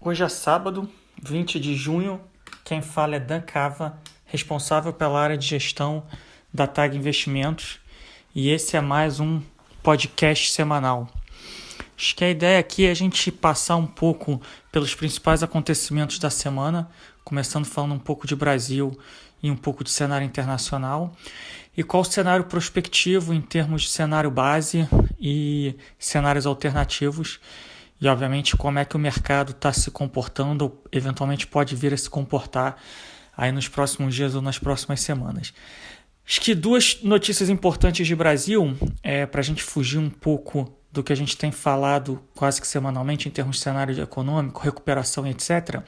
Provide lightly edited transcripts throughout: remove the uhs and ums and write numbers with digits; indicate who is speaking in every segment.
Speaker 1: Hoje é sábado, 20 de junho. Quem fala é Dan Cava, responsável pela área de gestão da TAG Investimentos. E esse é mais um podcast semanal. Acho que a ideia aqui é a gente passar um pouco pelos principais acontecimentos da semana, começando falando um pouco de Brasil e um pouco de cenário internacional. E qual o cenário prospectivo em termos de cenário base e cenários alternativos. E, obviamente, como é que o mercado está se comportando ou eventualmente pode vir a se comportar aí nos próximos dias ou nas próximas semanas. Acho que duas notícias importantes de Brasil, para a gente fugir um pouco do que a gente tem falado quase que semanalmente em termos de cenário econômico, recuperação e etc. A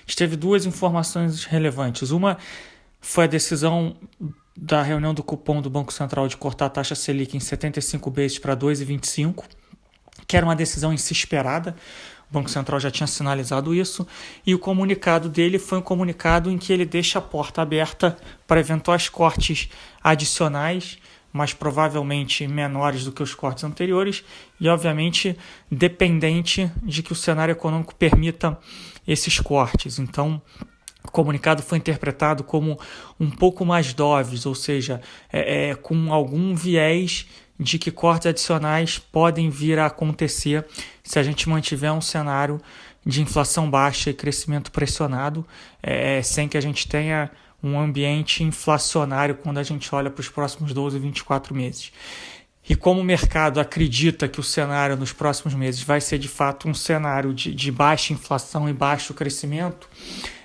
Speaker 1: gente teve duas informações relevantes. Uma foi a decisão da reunião do cupom do Banco Central de cortar a taxa Selic em 75 basis para 2,25, que era uma decisão em si esperada. O Banco Central já tinha sinalizado isso, e o comunicado dele foi um comunicado em que ele deixa a porta aberta para eventuais cortes adicionais, mas provavelmente menores do que os cortes anteriores, e obviamente dependente de que o cenário econômico permita esses cortes. Então, o comunicado foi interpretado como um pouco mais dovish, ou seja, com algum viés de que cortes adicionais podem vir a acontecer se a gente mantiver um cenário de inflação baixa e crescimento pressionado, sem que a gente tenha um ambiente inflacionário quando a gente olha para os próximos 12, 24 meses. E como o mercado acredita que o cenário nos próximos meses vai ser de fato um cenário de baixa inflação e baixo crescimento,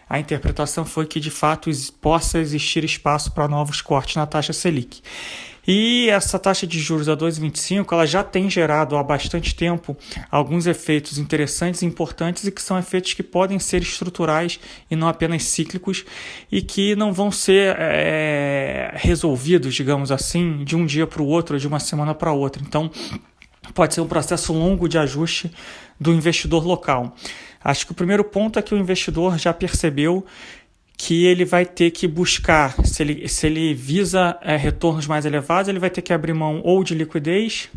Speaker 1: a interpretação foi que de fato possa existir espaço para novos cortes na taxa Selic. E essa taxa de juros a 2,25 ela já tem gerado há bastante tempo alguns efeitos interessantes e importantes, e que são efeitos que podem ser estruturais e não apenas cíclicos, e que não vão ser resolvidos, digamos assim, de um dia para o outro, de uma semana para outra. Então, pode ser um processo longo de ajuste do investidor local. Acho que o primeiro ponto é que o investidor já percebeu que ele vai ter que buscar, se ele visa retornos mais elevados, ele vai ter que abrir mão ou de liquidez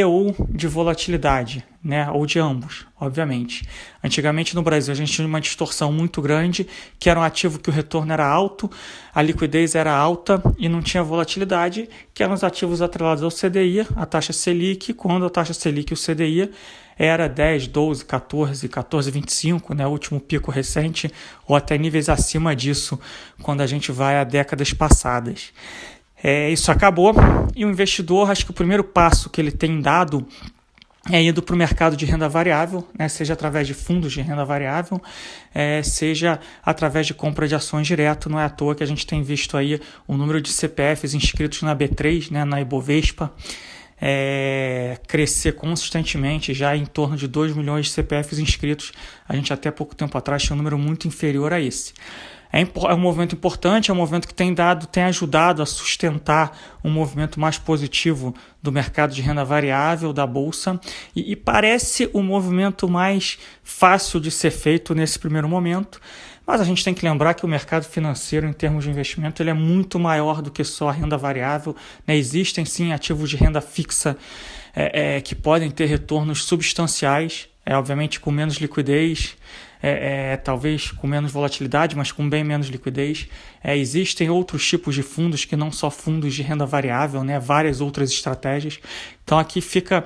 Speaker 1: ou de volatilidade, né? Ou de ambos, obviamente. Antigamente no Brasil a gente tinha uma distorção muito grande, que era um ativo que o retorno era alto, a liquidez era alta e não tinha volatilidade, que eram os ativos atrelados ao CDI, a taxa Selic, quando a taxa Selic e o CDI era 10, 12, 14, 14,25, né, o último pico recente, ou até níveis acima disso, quando a gente vai a décadas passadas. Isso acabou, e o investidor, acho que o primeiro passo que ele tem dado é indo para o mercado de renda variável, né, seja através de fundos de renda variável, seja através de compra de ações direto. Não é à toa que a gente tem visto aí o número de CPFs inscritos na B3, né, na Ibovespa, crescer consistentemente, já em torno de 2 milhões de CPFs inscritos. A gente até pouco tempo atrás tinha um número muito inferior a esse. É um movimento importante, é um movimento que tem ajudado a sustentar um movimento mais positivo do mercado de renda variável, da Bolsa, e parece o movimento mais fácil de ser feito nesse primeiro momento. Mas a gente tem que lembrar que o mercado financeiro, em termos de investimento, ele é muito maior do que só a renda variável, né? Existem sim ativos de renda fixa que podem ter retornos substanciais, obviamente com menos liquidez, talvez com menos volatilidade, mas com bem menos liquidez. Existem outros tipos de fundos que não só fundos de renda variável, né? Várias outras estratégias. Então aqui fica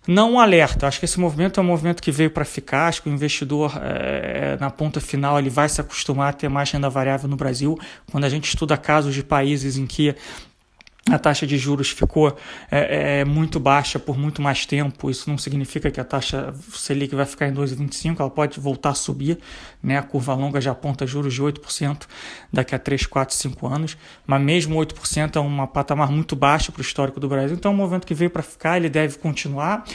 Speaker 1: não um alerta. Acho que esse movimento é um movimento que veio para ficar. Acho que o investidor, na ponta final, ele vai se acostumar a ter mais renda variável no Brasil. Quando a gente estuda casos de países em que a taxa de juros ficou muito baixa por muito mais tempo, isso não significa que a taxa Selic vai ficar em 2,25, ela pode voltar a subir, né? A curva longa já aponta juros de 8% daqui a 3, 4, 5 anos, mas mesmo 8% é um patamar muito baixo para o histórico do Brasil. Então é um movimento que veio para ficar, ele deve continuar.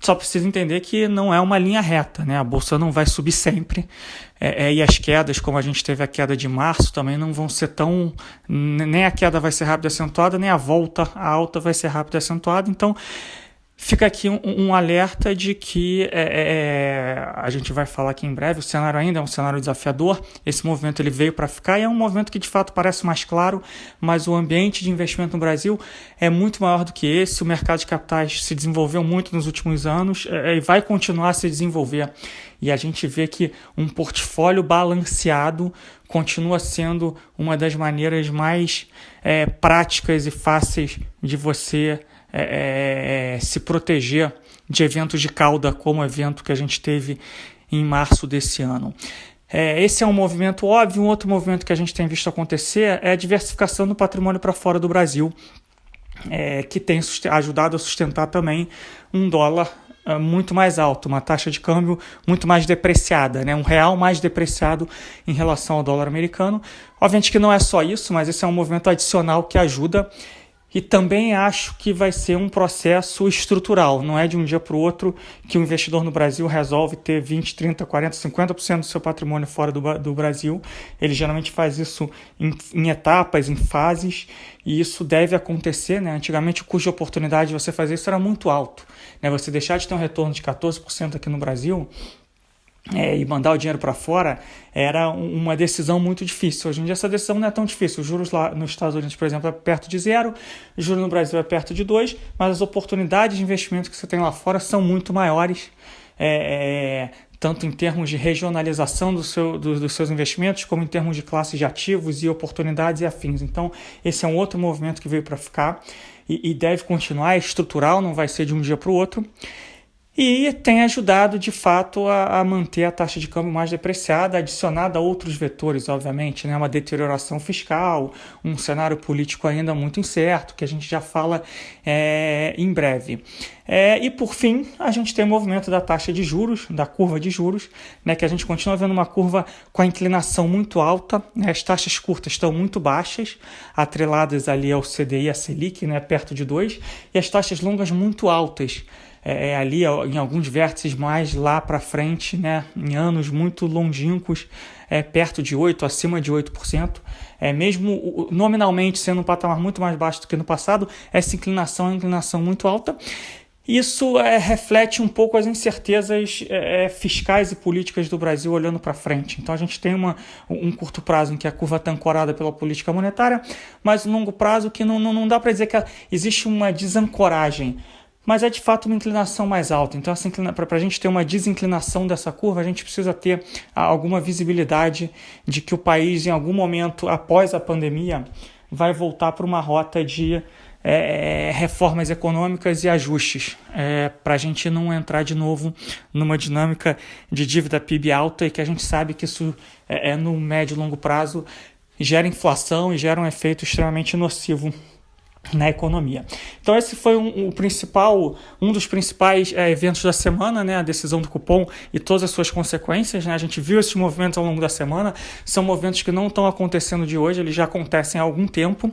Speaker 1: Só precisa entender que não é uma linha reta, né? A Bolsa não vai subir sempre, e as quedas, como a gente teve a queda de março, também não vão ser tão... Nem a queda vai ser rápida e acentuada, nem a volta à alta vai ser rápida e acentuada. Então, fica aqui um alerta de que a gente vai falar aqui em breve, o cenário ainda é um cenário desafiador, esse movimento ele veio para ficar e é um movimento que de fato parece mais claro, mas o ambiente de investimento no Brasil é muito maior do que esse, o mercado de capitais se desenvolveu muito nos últimos anos e vai continuar a se desenvolver. E a gente vê que um portfólio balanceado continua sendo uma das maneiras mais práticas e fáceis de você se proteger de eventos de cauda, como o evento que a gente teve em março desse ano. Esse é um movimento óbvio. Um outro movimento que a gente tem visto acontecer é a diversificação do patrimônio para fora do Brasil, que tem ajudado a sustentar também um dólar muito mais alto, uma taxa de câmbio muito mais depreciada, né? Um real mais depreciado em relação ao dólar americano. Obviamente que não é só isso, mas esse é um movimento adicional que ajuda. E também acho que vai ser um processo estrutural, não é de um dia para o outro que o investidor no Brasil resolve ter 20, 30, 40, 50% do seu patrimônio fora do Brasil. Ele geralmente faz isso em etapas, em fases, e isso deve acontecer, né? Antigamente o custo de oportunidade de você fazer isso era muito alto, né? Você deixar de ter um retorno de 14% aqui no Brasil e mandar o dinheiro para fora era uma decisão muito difícil. Hoje em dia essa decisão não é tão difícil. Os juros lá nos Estados Unidos, por exemplo, é perto de 0, o juros no Brasil é perto de 2, mas as oportunidades de investimento que você tem lá fora são muito maiores, tanto em termos de regionalização dos seus investimentos, como em termos de classes de ativos e oportunidades e afins. Então, esse é um outro movimento que veio para ficar e deve continuar, é estrutural, não vai ser de um dia para o outro. E tem ajudado, de fato, a manter a taxa de câmbio mais depreciada, adicionada a outros vetores, obviamente, né? Uma deterioração fiscal, um cenário político ainda muito incerto, que a gente já fala em breve. E, por fim, a gente tem o movimento da taxa de juros, da curva de juros, né? Que a gente continua vendo uma curva com a inclinação muito alta, né? As taxas curtas estão muito baixas, atreladas ali ao CDI e à Selic, né? Perto de 2, e as taxas longas muito altas, ali em alguns vértices mais lá para frente, né, em anos muito longínquos, perto de 8%, acima de 8%, mesmo nominalmente sendo um patamar muito mais baixo do que no passado, essa inclinação é uma inclinação muito alta. Isso reflete um pouco as incertezas fiscais e políticas do Brasil olhando para frente. Então a gente tem um curto prazo em que a curva está ancorada pela política monetária, mas um longo prazo que não dá para dizer que existe uma desancoragem, mas é de fato uma inclinação mais alta. Então, para a gente ter uma desinclinação dessa curva, a gente precisa ter alguma visibilidade de que o país, em algum momento após a pandemia, vai voltar para uma rota de reformas econômicas e ajustes, para a gente não entrar de novo numa dinâmica de dívida PIB alta, e que a gente sabe que isso, no médio e longo prazo, gera inflação e gera um efeito extremamente nocivo na economia. Então esse foi um dos principais eventos da semana, né? A decisão do cupom e todas as suas consequências, né? A gente viu esses movimentos ao longo da semana, são movimentos que não estão acontecendo de hoje, eles já acontecem há algum tempo,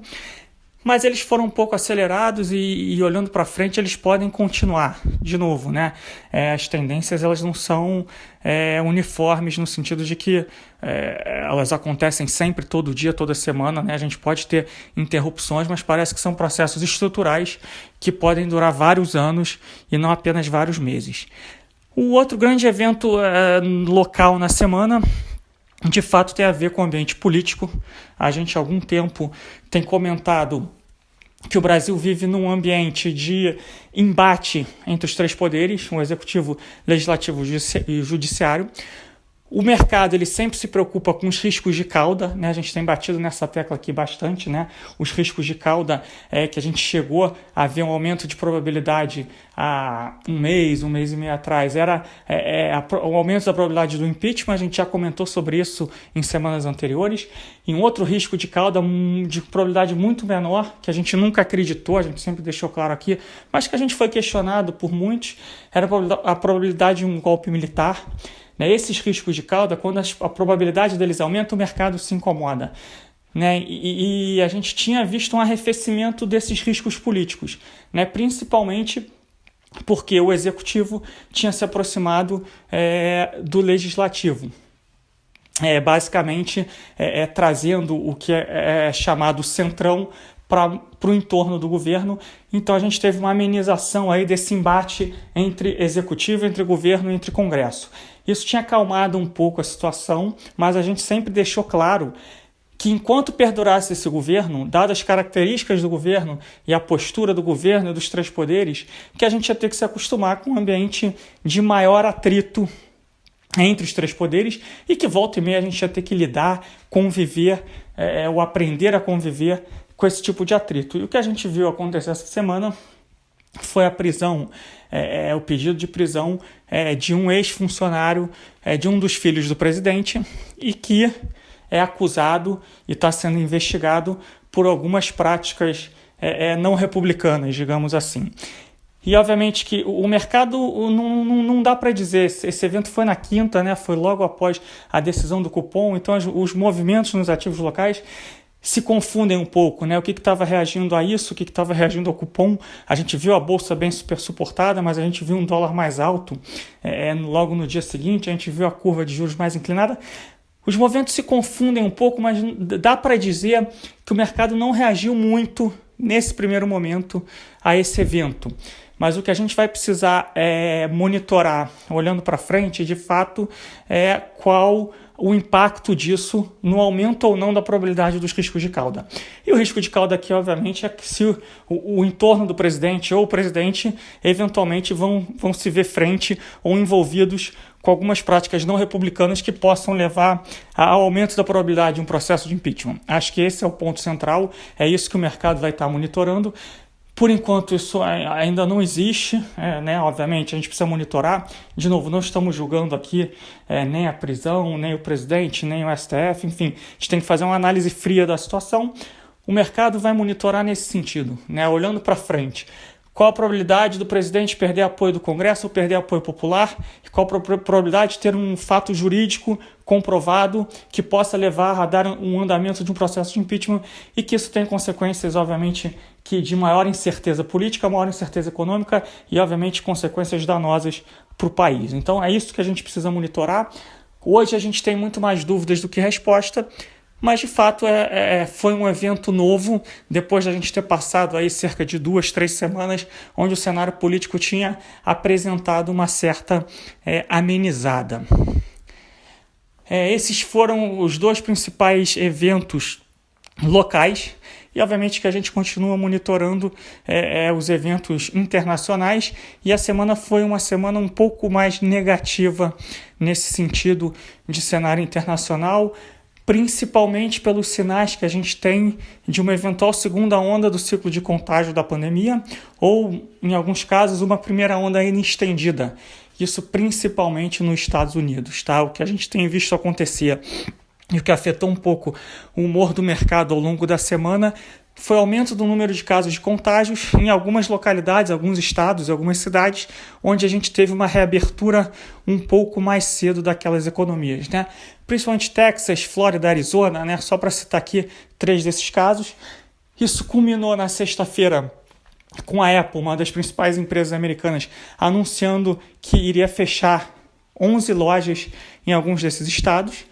Speaker 1: mas eles foram um pouco acelerados e olhando para frente eles podem continuar de novo, né? As tendências elas não são uniformes no sentido de que elas acontecem sempre, todo dia, toda semana, né? A gente pode ter interrupções, mas parece que são processos estruturais que podem durar vários anos e não apenas vários meses. O outro grande evento local na semana, de fato, tem a ver com o ambiente político. A gente há algum tempo tem comentado que o Brasil vive num ambiente de embate entre os três poderes, o executivo, legislativo e judiciário. O mercado ele sempre se preocupa com os riscos de cauda, né? A gente tem batido nessa tecla aqui bastante, né? Os riscos de cauda que a gente chegou a ver um aumento de probabilidade há um mês e meio atrás. Era o aumento da probabilidade do impeachment, a gente já comentou sobre isso em semanas anteriores. E um outro risco de cauda de probabilidade muito menor, que a gente nunca acreditou, a gente sempre deixou claro aqui, mas que a gente foi questionado por muitos, era a probabilidade de um golpe militar. Esses riscos de cauda, quando a probabilidade deles aumenta, o mercado se incomoda, né? E a gente tinha visto um arrefecimento desses riscos políticos, né? Principalmente porque o executivo tinha se aproximado do legislativo. Basicamente trazendo o que é chamado centrão para o entorno do governo. Então a gente teve uma amenização aí desse embate entre executivo, entre governo e entre Congresso. Isso tinha acalmado um pouco a situação, mas a gente sempre deixou claro que enquanto perdurasse esse governo, dadas as características do governo e a postura do governo e dos três poderes, que a gente ia ter que se acostumar com um ambiente de maior atrito entre os três poderes e que volta e meia a gente ia ter que lidar, conviver, ou aprender a conviver com esse tipo de atrito. E o que a gente viu acontecer essa semana foi a prisão, o pedido de prisão de um ex-funcionário, de um dos filhos do presidente, e que é acusado e está sendo investigado por algumas práticas não republicanas, digamos assim. E obviamente que o mercado não dá para dizer, esse evento foi na quinta, né? Foi logo após a decisão do cupom, então os movimentos nos ativos locais se confundem um pouco, né? O que estava reagindo a isso, o que estava reagindo ao cupom. A gente viu a bolsa bem super suportada, mas a gente viu um dólar mais alto logo no dia seguinte, a gente viu a curva de juros mais inclinada. Os movimentos se confundem um pouco, mas dá para dizer que o mercado não reagiu muito nesse primeiro momento a esse evento. Mas o que a gente vai precisar monitorar, olhando para frente, de fato, é qual o impacto disso no aumento ou não da probabilidade dos riscos de cauda. E o risco de cauda aqui, obviamente, é que se o entorno do presidente ou o presidente eventualmente vão se ver frente ou envolvidos com algumas práticas não republicanas que possam levar ao aumento da probabilidade de um processo de impeachment. Acho que esse é o ponto central, é isso que o mercado vai estar monitorando. Por enquanto isso ainda não existe, né? Obviamente a gente precisa monitorar. De novo, não estamos julgando aqui nem a prisão, nem o presidente, nem o STF, enfim, a gente tem que fazer uma análise fria da situação. O mercado vai monitorar nesse sentido, né? Olhando para frente. Qual a probabilidade do presidente perder apoio do Congresso ou perder apoio popular? E qual a probabilidade de ter um fato jurídico comprovado que possa levar a dar um andamento de um processo de impeachment e que isso tem consequências, obviamente, que de maior incerteza política, maior incerteza econômica e, obviamente, consequências danosas para o país. Então, é isso que a gente precisa monitorar. Hoje a gente tem muito mais dúvidas do que resposta, mas de fato foi um evento novo, depois da gente ter passado aí cerca de 2-3 semanas, onde o cenário político tinha apresentado uma certa amenizada. Esses foram os dois principais eventos locais, e obviamente que a gente continua monitorando os eventos internacionais, e a semana foi uma semana um pouco mais negativa nesse sentido de cenário internacional, principalmente pelos sinais que a gente tem de uma eventual segunda onda do ciclo de contágio da pandemia, ou, em alguns casos, uma primeira onda ainda estendida. Isso principalmente nos Estados Unidos, tá? O que a gente tem visto acontecer e o que afetou um pouco o humor do mercado ao longo da semana foi o aumento do número de casos de contágios em algumas localidades, alguns estados, algumas cidades, onde a gente teve uma reabertura um pouco mais cedo daquelas economias, né? Principalmente Texas, Flórida, Arizona, né? Só para citar aqui 3 desses casos. Isso culminou na sexta-feira com a Apple, uma das principais empresas americanas, anunciando que iria fechar 11 lojas em alguns desses estados.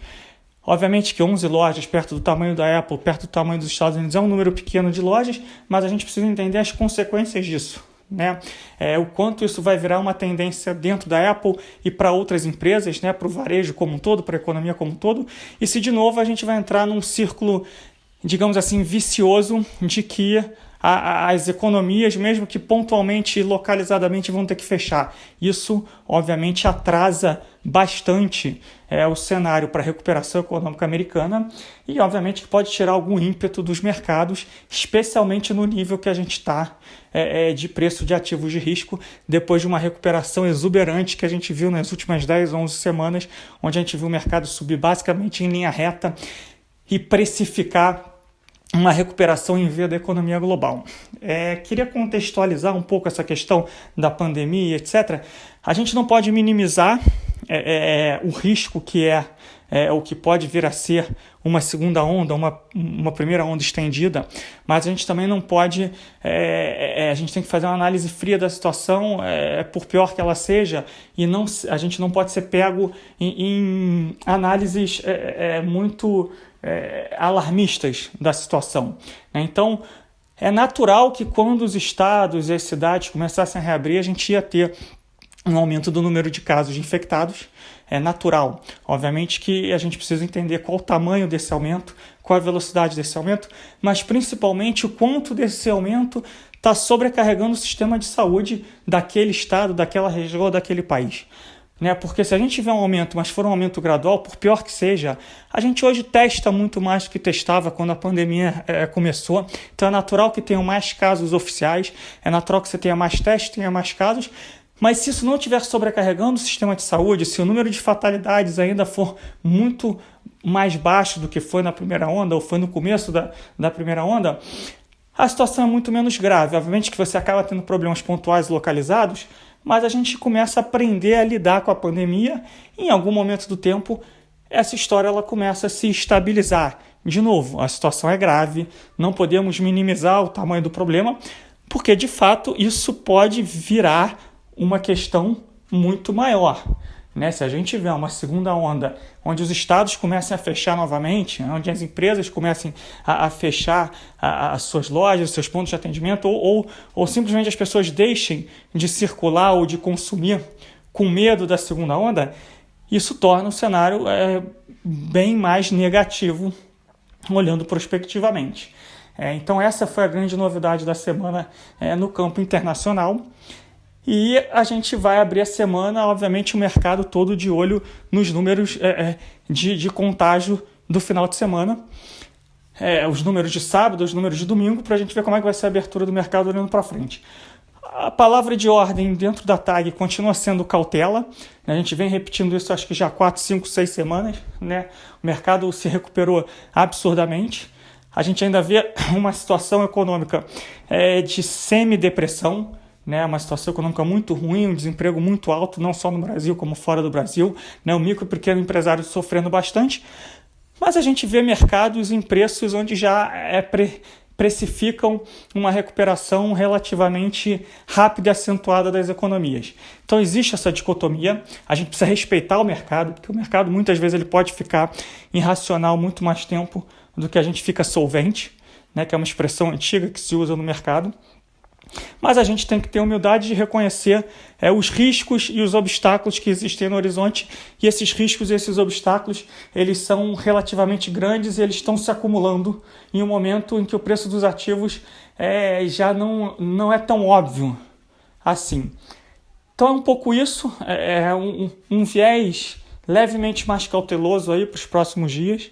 Speaker 1: Obviamente que 11 lojas perto do tamanho da Apple, perto do tamanho dos Estados Unidos, é um número pequeno de lojas, mas a gente precisa entender as consequências disso, né? O quanto isso vai virar uma tendência dentro da Apple e para outras empresas, né? Para o varejo como um todo, para a economia como um todo, e se de novo a gente vai entrar num círculo, digamos assim, vicioso de que as economias, mesmo que pontualmente e localizadamente, vão ter que fechar. Isso, obviamente, atrasa bastante o cenário para a recuperação econômica americana e, obviamente, que pode tirar algum ímpeto dos mercados, especialmente no nível que a gente está de preço de ativos de risco, depois de uma recuperação exuberante que a gente viu nas últimas 10, 11 semanas, onde a gente viu o mercado subir basicamente em linha reta e precificar uma recuperação em V da economia global. Queria contextualizar um pouco essa questão da pandemia, etc. A gente não pode minimizar o risco que o que pode vir a ser uma segunda onda, uma primeira onda estendida, mas a gente também não pode, a gente tem que fazer uma análise fria da situação, por pior que ela seja, e a gente não pode ser pego em análises muito alarmistas da situação, né? Então, É natural que quando os estados e as cidades começassem a reabrir, a gente ia ter um aumento do número de casos infectados. É natural. Obviamente que a gente precisa entender qual o tamanho desse aumento, qual a velocidade desse aumento, mas principalmente o quanto desse aumento está sobrecarregando o sistema de saúde daquele estado, daquela região ou daquele país. Porque se a gente tiver um aumento, mas for um aumento gradual, por pior que seja, a gente hoje testa muito mais do que testava quando a pandemia começou. Então é natural que tenham mais casos oficiais, é natural que você tenha mais testes, tenha mais casos, mas se isso não estiver sobrecarregando o sistema de saúde, se o número de fatalidades ainda for muito mais baixo do que foi na primeira onda, ou foi no começo da primeira onda, a situação é muito menos grave. Obviamente que você acaba tendo problemas pontuais localizados, mas a gente começa a aprender a lidar com a pandemia e em algum momento do tempo essa história ela começa a se estabilizar. De novo, a situação é grave, não podemos minimizar o tamanho do problema, porque de fato isso pode virar uma questão muito maior. Se a gente tiver uma segunda onda, onde os estados comecem a fechar novamente, onde as empresas comecem a fechar as suas lojas, os seus pontos de atendimento, ou simplesmente as pessoas deixem de circular ou de consumir com medo da segunda onda, isso torna o cenário bem mais negativo, olhando prospectivamente. Então essa foi a grande novidade da semana no campo internacional. E a gente vai abrir a semana, obviamente, o mercado todo de olho nos números de contágio do final de semana. Os números de sábado, os números de domingo, para a gente ver como é que vai ser a abertura do mercado olhando para frente. A palavra de ordem dentro da TAG continua sendo cautela. A gente vem repetindo isso acho que já há 4, 5, 6 semanas. O mercado se recuperou absurdamente. A gente ainda vê uma situação econômica de semi-depressão. Uma situação econômica muito ruim, um desemprego muito alto, não só no Brasil como fora do Brasil, o micro e pequeno empresário sofrendo bastante, mas a gente vê mercados em preços onde já precificam uma recuperação relativamente rápida e acentuada das economias. Então existe essa dicotomia, a gente precisa respeitar o mercado, porque o mercado muitas vezes ele pode ficar irracional muito mais tempo do que a gente fica solvente, que é uma expressão antiga que se usa no mercado. Mas a gente tem que ter humildade de reconhecer os riscos e os obstáculos que existem no horizonte, e esses riscos e esses obstáculos eles são relativamente grandes e eles estão se acumulando em um momento em que o preço dos ativos já não é tão óbvio assim. Então é um pouco isso, um viés levemente mais cauteloso para os próximos dias.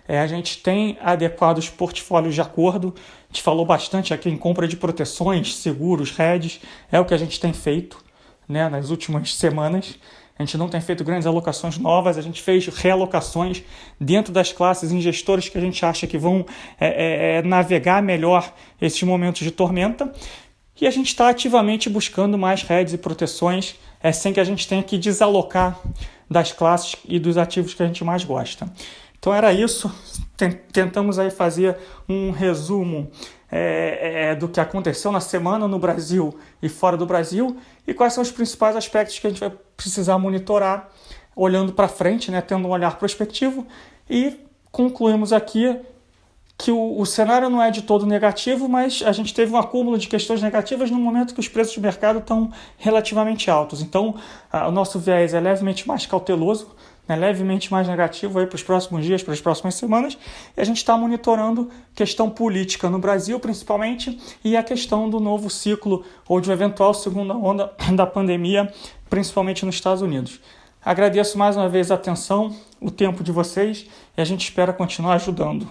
Speaker 1: A gente tem adequado os portfólios de acordo. A gente falou bastante aqui em compra de proteções, seguros, hedges. É o que a gente tem feito nas últimas semanas. A gente não tem feito grandes alocações novas, a gente fez realocações dentro das classes em gestores que a gente acha que vão navegar melhor esses momentos de tormenta. E a gente está ativamente buscando mais hedges e proteções sem que a gente tenha que desalocar das classes e dos ativos que a gente mais gosta. Então era isso, tentamos aí fazer um resumo do que aconteceu na semana no Brasil e fora do Brasil e quais são os principais aspectos que a gente vai precisar monitorar olhando para frente, tendo um olhar prospectivo, e concluímos aqui que o cenário não é de todo negativo, mas a gente teve um acúmulo de questões negativas no momento que os preços de mercado estão relativamente altos. Então o nosso viés é levemente mais cauteloso, levemente mais negativo para os próximos dias, para as próximas semanas, e a gente está monitorando questão política no Brasil, principalmente, e a questão do novo ciclo ou de uma eventual segunda onda da pandemia, principalmente nos Estados Unidos. Agradeço mais uma vez a atenção, o tempo de vocês, e a gente espera continuar ajudando.